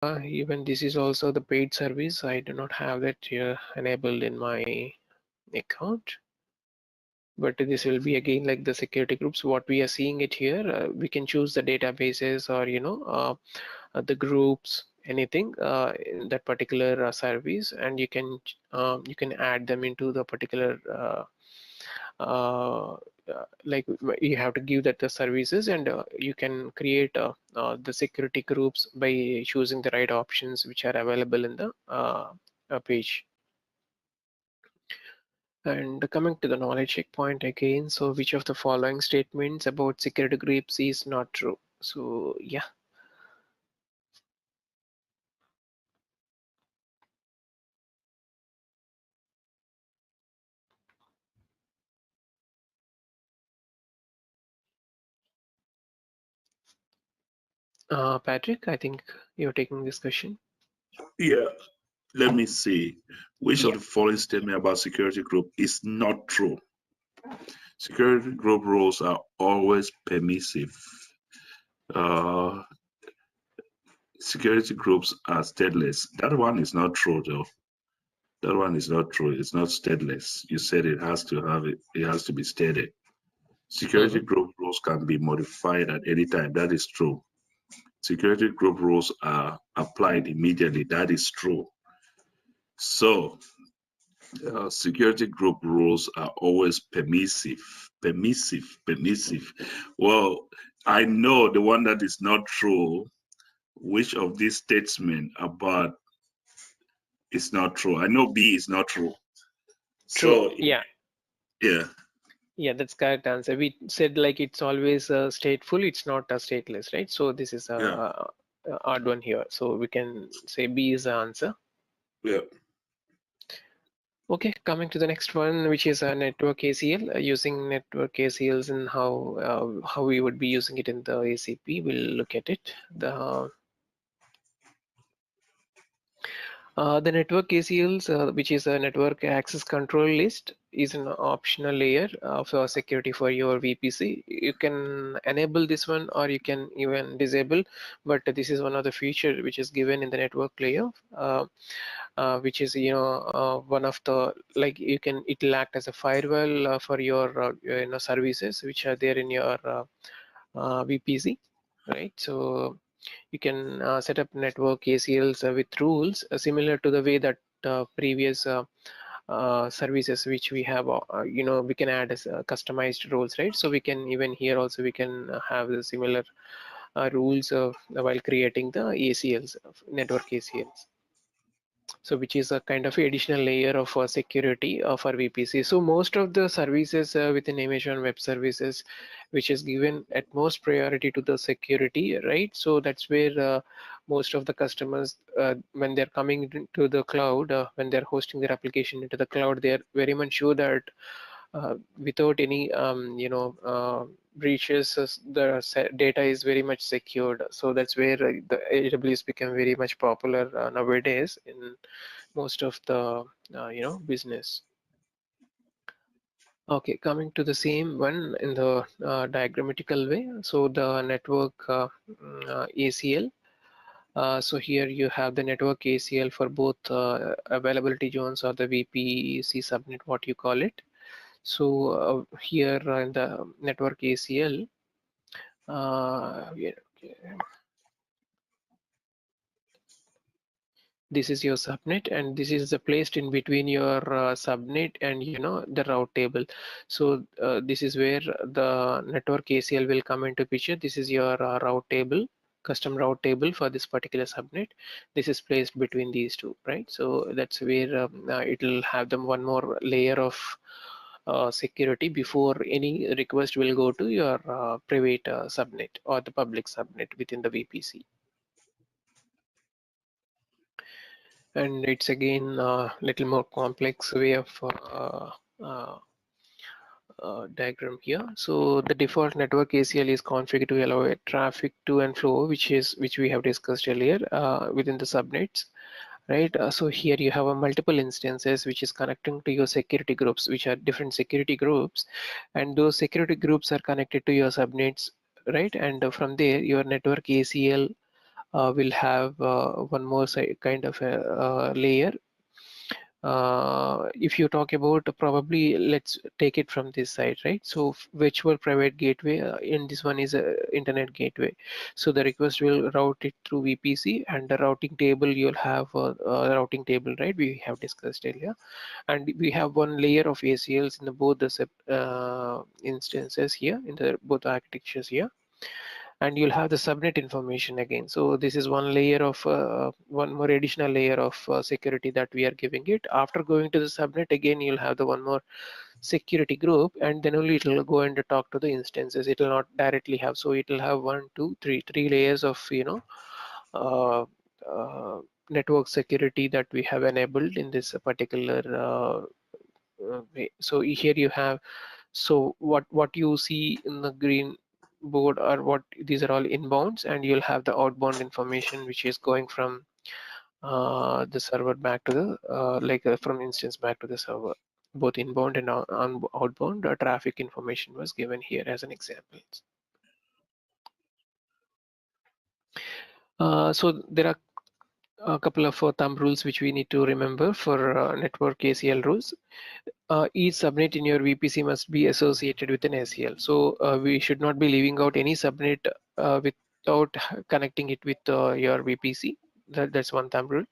even this is also the paid service. I do not have that enabled in my account, but this will be again like the security groups. What we are seeing it here, we can choose the databases or the groups, anything in that particular service, and you can add them into the particular like you have to give that the services, and you can create the security groups by choosing the right options which are available in the page. And coming to the knowledge checkpoint again, so which of the following statements about security groups is not true? So yeah. Patrick, I think you're taking this question. Yeah, let me see. Which of Yeah. the following statement about security group is not true? Security group rules are always permissive. Uh, security groups are stateless. That one is not true, though. That one is not true. It's not stateless. You said it has to have it. It has to be stated. Security Mm-hmm. group rules can be modified at any time. That is true. Security group rules are applied immediately. That is true. So, security group rules are always permissive. Permissive. Well, I know the one that is not true. Which of these statements about is not true? I know B is not true. True. So, Yeah. yeah. Yeah, that's correct answer. We said like it's always stateful, it's not a stateless, right? So this is Yeah. a odd one here. So we can say B is the answer. Yeah. Okay, coming to the next one, which is a network ACL. Using network ACLs and how we would be using it in the ACP. We'll look at it. The network ACLs, which is a network access control list, is an optional layer for security for your VPC. You can enable this one or you can even disable, but this is one of the features which is given in the network layer, which is one of the, like, it'll act as a firewall for your services which are there in your VPC, right? So you can set up network ACLs with rules similar to the way that previous services which we have, we can add as customized rules, right? So we can even here also we can have the similar rules while creating the ACLs, network ACLs. So which is a kind of additional layer of security of our VPC. So most of the services within Amazon Web Services, which is given at most priority to the security, right? So that's where most of the customers, when they're coming to the cloud, when they're hosting their application into the cloud, they're very much sure that without any breaches, the data is very much secured. So that's where the AWS become very much popular nowadays in most of the business. Okay, coming to the same one in the diagrammatical way. So the network ACL. So here you have the network ACL for both availability zones or the VPC subnet, what you call it. So here in the network ACL, yeah, okay. This is your subnet, and this is placed in between your subnet and the route table. So this is where the network ACL will come into picture. This is your route table, custom route table for this particular subnet. This is placed between these two, right? So that's where it will have them one more layer of security before any request will go to your private subnet or the public subnet within the VPC. And it's again a little more complex way of uh, diagram here. So the default network ACL is configured to allow a traffic to and flow, which we have discussed earlier within the subnets, right? So here you have a multiple instances which is connecting to your security groups, which are different security groups, and those security groups are connected to your subnets, right? And from there your network ACL will have one more kind of a layer. If you talk about, probably let's take it from this side, right? So virtual private gateway, in this one is a internet gateway. So the request will route it through VPC, and the routing table, you'll have a routing table, right? We have discussed earlier, and we have one layer of ACLs in the both the instances here, in the both architectures here. And you'll have the subnet information again. So this is one layer of one more additional layer of security that we are giving it. After going to the subnet, again you'll have the one more security group, and then only it will go and talk to the instances. It will not directly have, so it will have one, two, three layers of uh, uh, network security that we have enabled in this particular way. So here you have, so what you see in the green board are what these are all inbounds, and you'll have the outbound information which is going from the server back to the from instance back to the server. Both inbound and outbound traffic information was given here as an example. So there are a couple of thumb rules which we need to remember for network ACL rules. Each subnet in your VPC must be associated with an ACL. So we should not be leaving out any subnet without connecting it with your VPC. That's one thumb rule.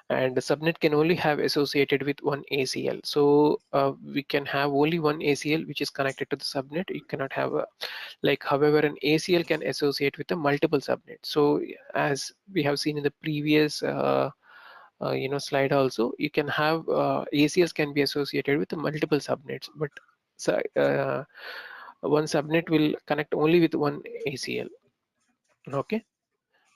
And the subnet can only have associated with one ACL. So we can have only one ACL which is connected to the subnet. You cannot have a, like, however, an ACL can associate with a multiple subnet. So as we have seen in the previous slide also, you can have ACLs can be associated with multiple subnets, but so, one subnet will connect only with one ACL. Okay.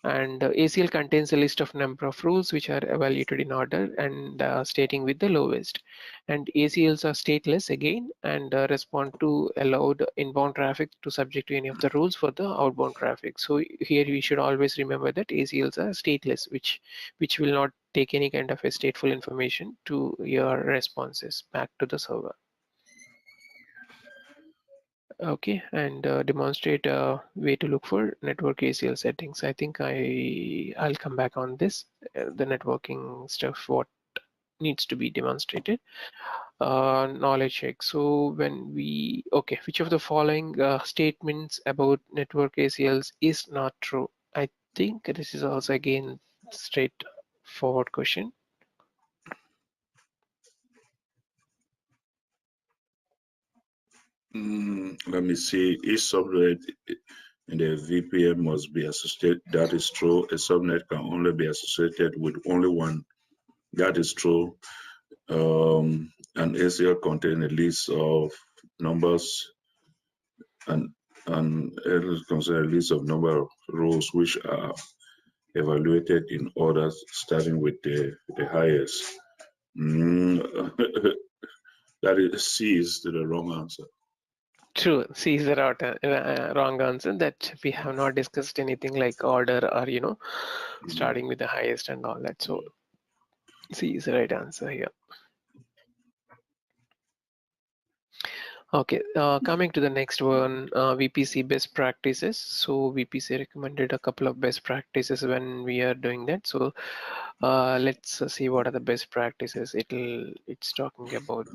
And ACL contains a list of number of rules which are evaluated in order and stating with the lowest. And ACLs are stateless again, and respond to allowed inbound traffic to subject to any of the rules for the outbound traffic. So here we should always remember that ACLs are stateless, which will not take any kind of a stateful information to your responses back to the server. Okay, and demonstrate a way to look for network ACL settings. I think I'll come back on this, the networking stuff, what needs to be demonstrated. Knowledge check. So when we, okay, which of the following statements about network ACLs is not true? I think this is also again straightforward question. Let me see. Each subnet in the VPN must be associated. That is true. A subnet can only be associated with only one. That is true. An ACL contains a list of numbers and it contains a list of number of rows which are evaluated in order starting with the highest. That is C is the wrong answer. True. C is the wrong answer. That we have not discussed anything like order or starting with the highest and all that. So C is the right answer here. Okay, coming to the next one, VPC Best Practices. So VPC recommended a couple of best practices when we are doing that. So let's see what are the best practices it's talking about.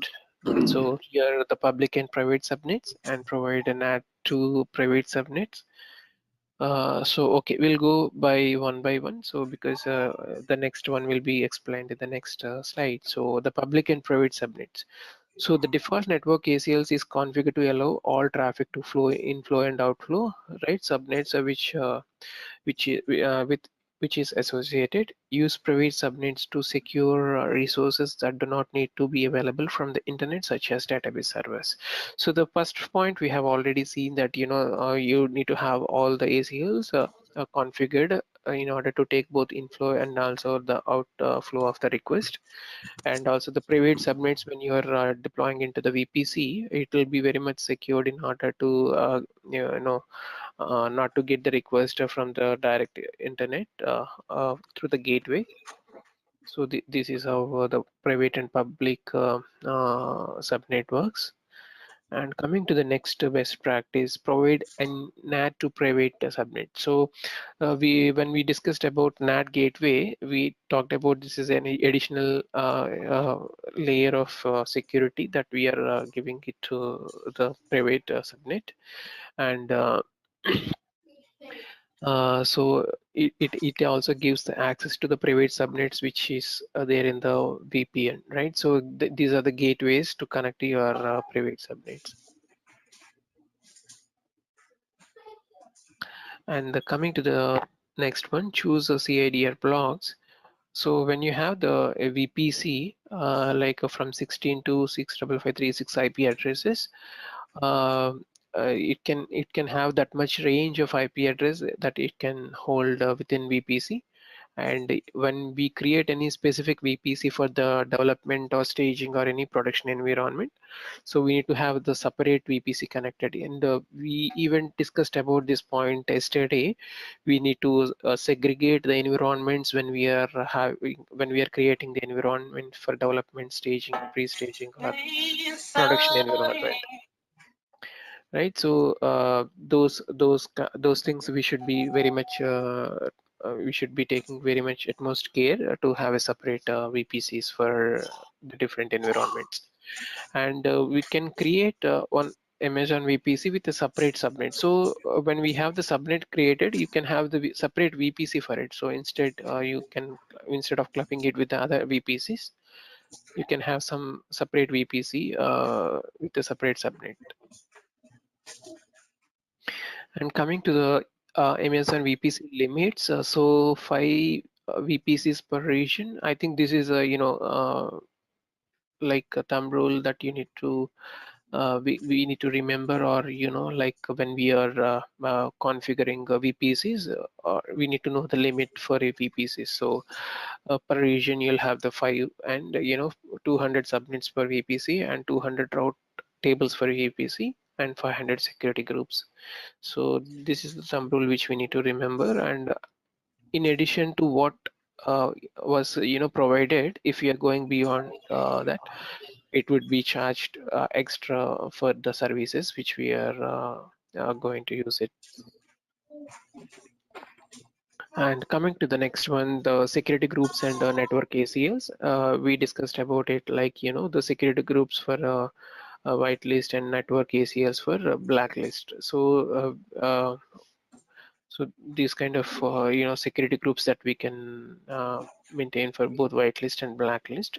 So here are the public and private subnets, and provide an add to private subnets. So okay, we'll go by one. So because the next one will be explained in the next slide. So the public and private subnets. So the default network ACLs is configured to allow all traffic to flow inflow and outflow, right? Subnets are with which is associated. Use private subnets to secure resources that do not need to be available from the internet, such as database servers. So the first point we have already seen that you need to have all the ACLs configured in order to take both inflow and also the outflow of the request. And also the private subnets, when you are deploying into the VPC, it will be very much secured in order to not to get the request from the direct internet through the gateway. So this is how the private and public subnet works. And coming to the next best practice, provide a NAT to private subnet. So when we discussed about NAT gateway, we talked about this is an additional layer of security that we are giving it to the private subnet. And so it also gives the access to the private subnets which is there in the VPN, right? So these are the gateways to connect to your private subnets. And coming to the next one, choose a CIDR blocks. So when you have the VPC from 16 to 65536 IP addresses, uh, it can have that much range of IP address that it can hold within VPC. And when we create any specific VPC for the development or staging or any production environment, so we need to have the separate VPC connected. And we even discussed about this point yesterday. We need to segregate the environments when we are creating the environment for development, staging, pre-staging, or production environment. Right, so those things we should be very much we should be taking very much utmost care to have a separate VPCs for the different environments. And we can create one Amazon VPC with a separate subnet. So when we have the subnet created, you can have the separate VPC for it. So instead instead of clubbing it with the other VPCs, you can have some separate VPC with a separate subnet. And coming to the Amazon VPC limits, so 5 VPCs per region. I think this is a like a thumb rule that you need to we need to remember, or like when we are configuring VPCs, we need to know the limit for a VPC. So per region you'll have the 5 and 200 subnets per VPC and 200 route tables for VPC and 500 security groups. So this is the thumb rule which we need to remember. And in addition to what was provided, if you are going beyond that, it would be charged extra for the services which we are going to use it. And coming to the next one, the security groups and network ACLs, we discussed about it, like the security groups for whitelist and network ACLs for blacklist. So these kind of security groups that we can maintain for both whitelist and blacklist.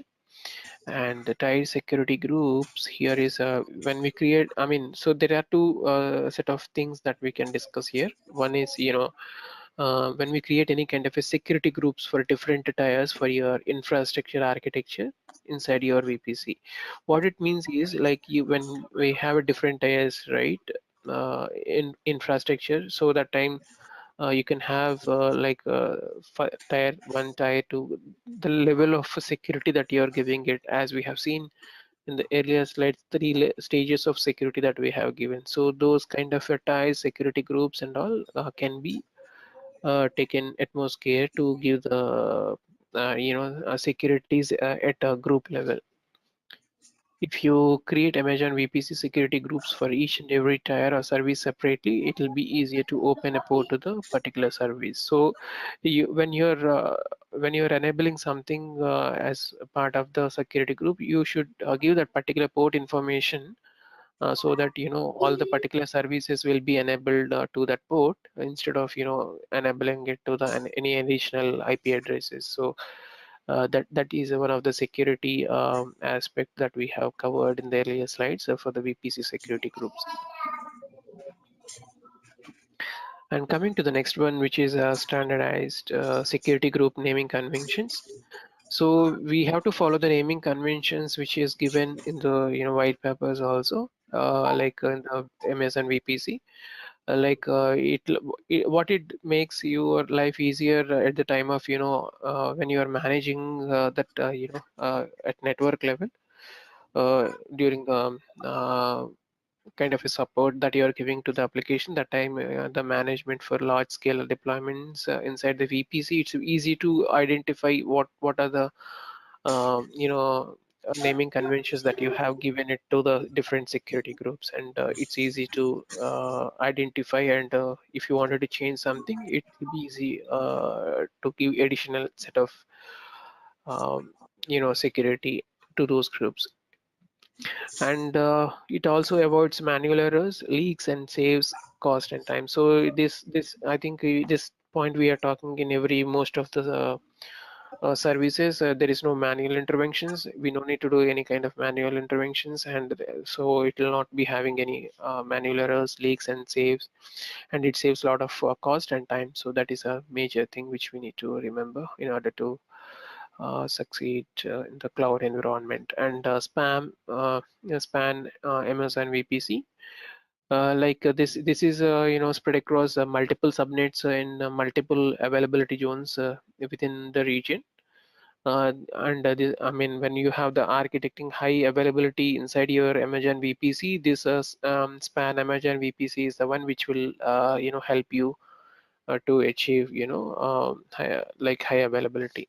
And the tied security groups here is when we create, I mean, so there are two set of things that we can discuss here. One is when we create any kind of a security groups for different tiers for your infrastructure architecture inside your VPC. What it means is, like, when we have a different tiers, right, in infrastructure, so that time you can have tier 1, tier 2, the level of security that you are giving it, as we have seen in the earlier slides, stages of security that we have given. So those kind of tiers, security groups and all can be taken utmost care to give the securities at a group level. If you create Amazon VPC security groups for each and every tier or service separately, it will be easier to open a port to the particular service. So when you're enabling something as a part of the security group, you should give that particular port information so that all the particular services will be enabled to that port, instead of enabling it to any additional IP addresses. So that is one of the security aspect that we have covered in the earlier slides for the VPC security groups. And coming to the next one, which is standardized security group naming conventions. So we have to follow the naming conventions which is given in the white papers also, like in the Amazon VPC. What it makes your life easier at the time of when you are managing that at network level during the kind of a support that you are giving to the application. That time the management for large scale deployments inside the VPC, it's easy to identify what are the naming conventions that you have given it to the different security groups, and it's easy to identify, and if you wanted to change something, it will be easy to give additional set of um, security to those groups. And it also avoids manual errors, leaks, and saves cost and time. So this I think this point we are talking in every most of the services. There is no manual interventions. We don't need to do any kind of manual interventions, and so it will not be having any manual errors, leaks, and saves, and it saves a lot of cost and time. So that is a major thing which we need to remember in order to succeed in the cloud environment. And span Amazon VPC. This is spread across multiple subnets in multiple availability zones within the region. I mean, when you have the architecting high availability inside your Amazon VPC, this span Amazon VPC is the one which will help you to achieve high availability.